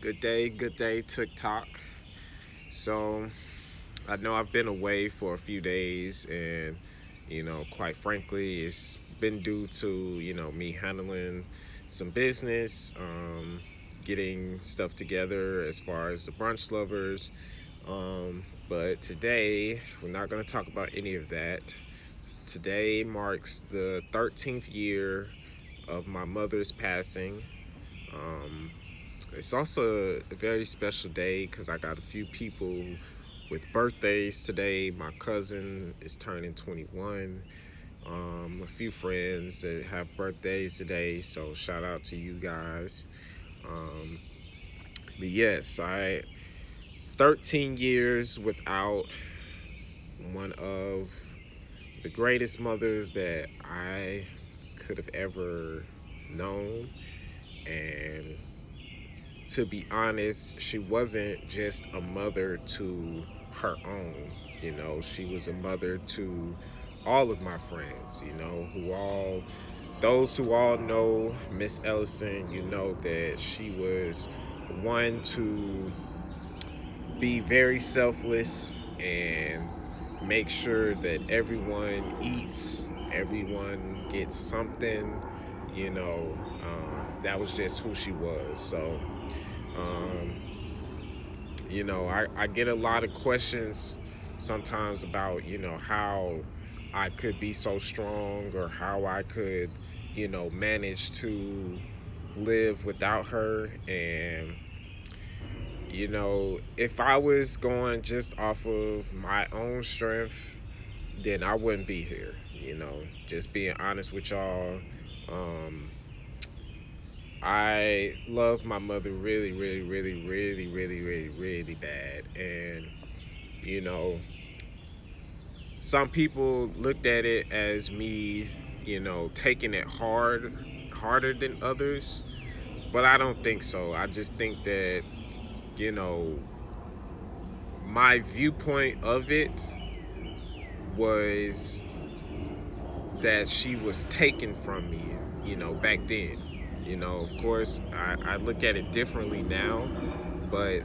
Good day, TikTok. So, I know I've been away for a few days, and quite frankly, it's been due to me handling some business, getting stuff together as far as the brunch lovers. But today, we're not going to talk about any of that. Today marks the 13th year of my mother's passing. Um, It's also a very special day because I got a few people with birthdays today. My cousin is turning 21. A few friends that have birthdays today, so shout out to you guys. Um, but yes, I 13 years without one of the greatest mothers that I could have ever known, and to be honest, she wasn't just a mother to her own. She was a mother to all of my friends, those who all know Miss Ellison, that she was one to be very selfless and make sure that everyone eats, everyone gets something, that was just who she was. So, um, I get a lot of questions sometimes about, how I could be so strong or how I could, manage to live without her. And, if I was going just off of my own strength, then I wouldn't be here, just being honest with y'all. Um, I love my mother really, really, really, really, really, really, really bad. And, you know, some people looked at it as me, taking it harder than others. But I don't think so. I just think that, you know, my viewpoint of it was that she was taken from me, back then. Of course, I look at it differently now, but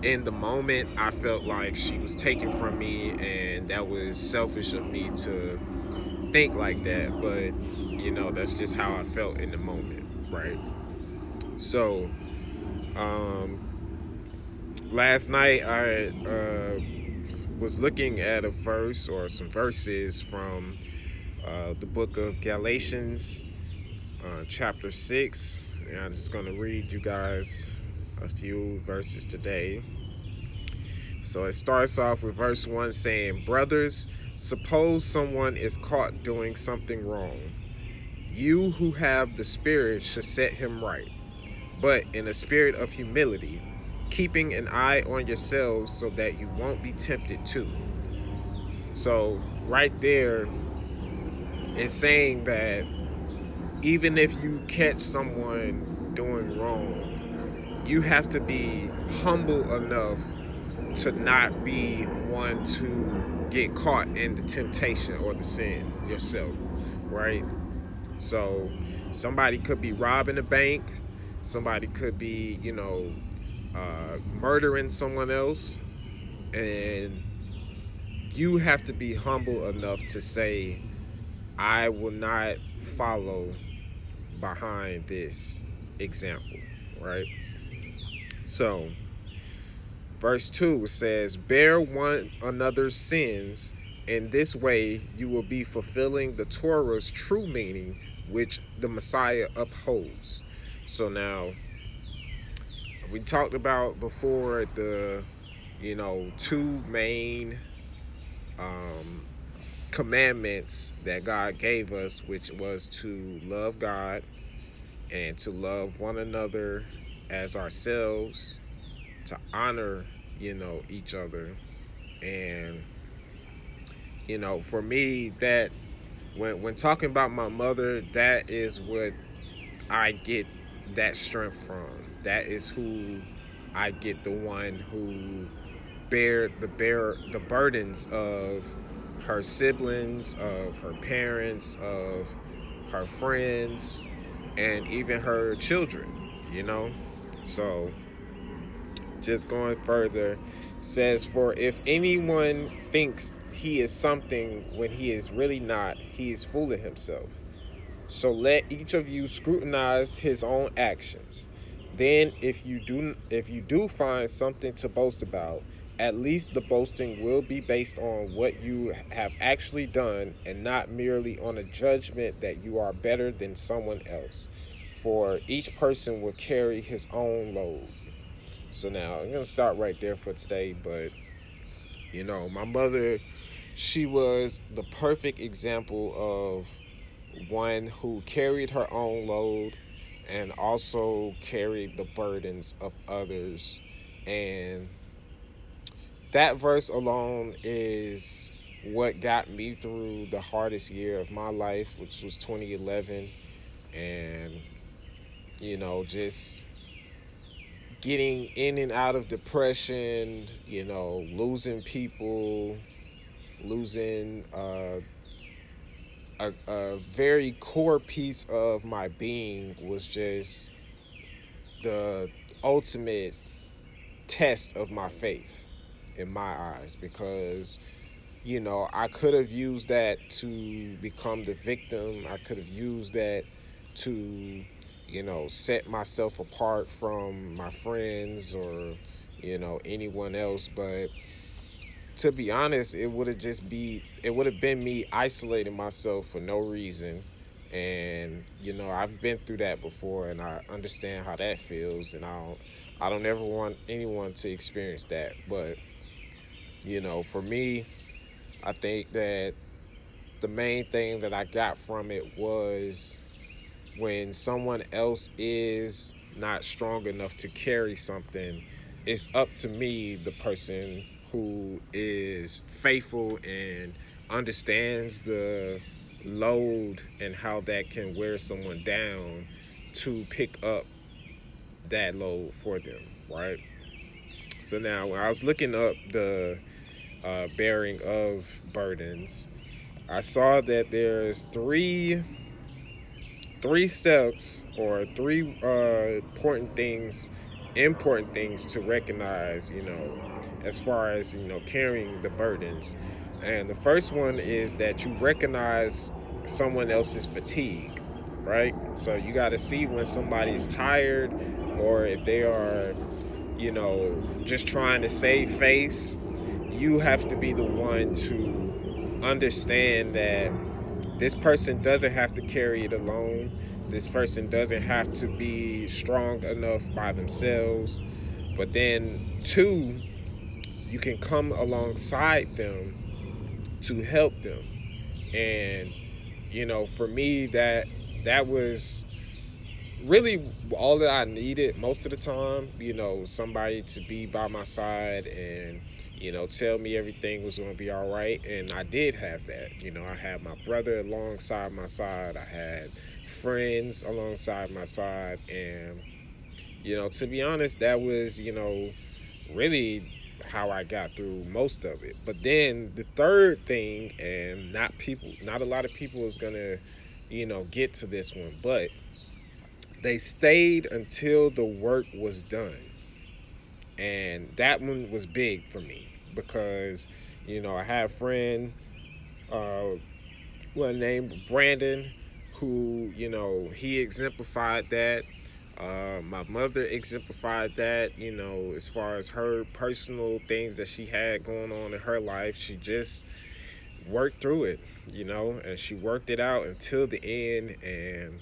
in the moment, I felt like she was taken from me, and that was selfish of me to think like that. But that's just how I felt in the moment, right? So, um, last night I was looking at a verse or some verses from the book of Galatians, chapter 6. And I'm just going to read you guys a few verses today. So it starts off with verse 1 saying, "Brothers, suppose someone is caught doing something wrong. You who have the Spirit should set him right, but in a spirit of humility, keeping an eye on yourselves so that you won't be tempted too." So, right there, it's saying that even if you catch someone doing wrong, you have to be humble enough to not be one to get caught in the temptation or the sin yourself, right? So somebody could be robbing a bank, somebody could be, murdering someone else, and you have to be humble enough to say, I will not follow behind this example, right? So verse 2 says, "Bear one another's sins. In this way, you will be fulfilling the Torah's true meaning, which the Messiah upholds." So now, we talked about before the, two main um, commandments that God gave us, which was to love God and to love one another as ourselves, to honor, each other. And for me, that when talking about my mother, that is what I get that strength from. That is who I get, the one who bear the burdens of her siblings, of her parents, of her friends, and even her children. So just going further, says, "For if anyone thinks he is something when he is really not, he is fooling himself. So let each of you scrutinize his own actions. Then if you do find something to boast about, at least the boasting will be based on what you have actually done and not merely on a judgment that you are better than someone else. For each person will carry his own load." So now I'm gonna start right there for today, but my mother, she was the perfect example of one who carried her own load and also carried the burdens of others. And that verse alone is what got me through the hardest year of my life, which was 2011. And, just getting in and out of depression, losing people, losing a very core piece of my being was just the ultimate test of my faith in my eyes, because I could have used that to become the victim. I could have used that to set myself apart from my friends or anyone else. But to be honest, it would have been me isolating myself for no reason. And I've been through that before, and I understand how that feels, and I don't ever want anyone to experience that. But for me, I think that the main thing that I got from it was, when someone else is not strong enough to carry something, it's up to me, the person who is faithful and understands the load and how that can wear someone down, to pick up that load for them, right? So now, when I was looking up the bearing of burdens, I saw that there's three steps, or three important things to recognize, as far as carrying the burdens. And the first one is that you recognize someone else's fatigue, right? So you got to see when somebody's tired, or if they are just trying to save face. You have to be the one to understand that this person doesn't have to carry it alone. This person doesn't have to be strong enough by themselves. But then, two, you can come alongside them to help them. And for me, that was really all that I needed most of the time. Somebody to be by my side and tell me everything was going to be all right. And I did have that. I had my brother alongside my side. I had friends alongside my side, and to be honest, that was really how I got through most of it. But then the third thing, and not a lot of people is gonna get to this one, but they stayed until the work was done. And that one was big for me, because I had a friend, uh, named Brandon, who he exemplified that. My mother exemplified that. As far as her personal things that she had going on in her life, she just worked through it, and she worked it out until the end. And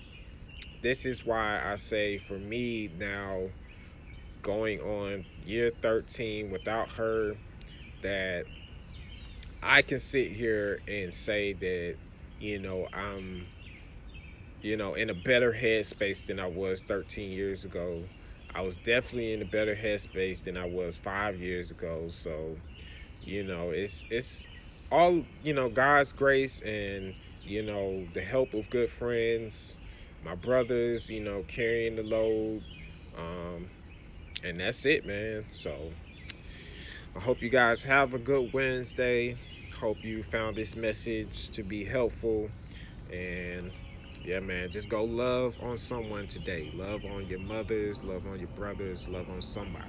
this is why I say, for me now, going on year 13 without her, that I can sit here and say that I'm in a better headspace than I was 13 years ago. I was definitely in a better headspace than I was 5 years ago. So it's all God's grace, and the help of good friends, my brothers, carrying the load. um and that's it, man. So I hope you guys have a good Wednesday. Hope you found this message to be helpful. And yeah, man, just go love on someone today. Love on your mothers, love on your brothers, love on somebody.